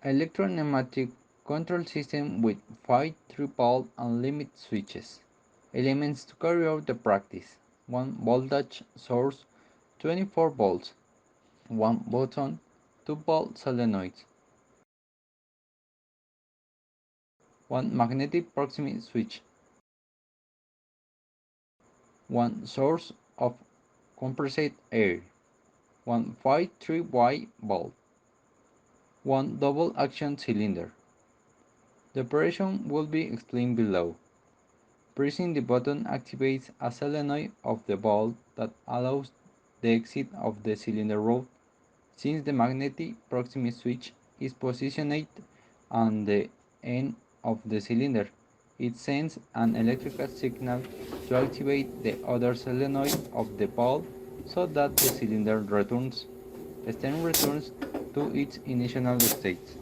Electro Pneumatic control system with 5 3-pole and limit switches. Elements to carry out the practice. 1 voltage source 24 volts. 1 button 2-pole solenoids. 1 magnetic proximity switch. 1 source of compressed air. 1 5-3Y valve. 1 double action cylinder. The operation will be explained below. Pressing the button activates a solenoid of the valve that allows the exit of the cylinder rope. Since the magnetic proximity switch is positioned on the end of the cylinder, it sends an electrical signal to activate the other solenoid of the valve so that the cylinder returns to its initial state.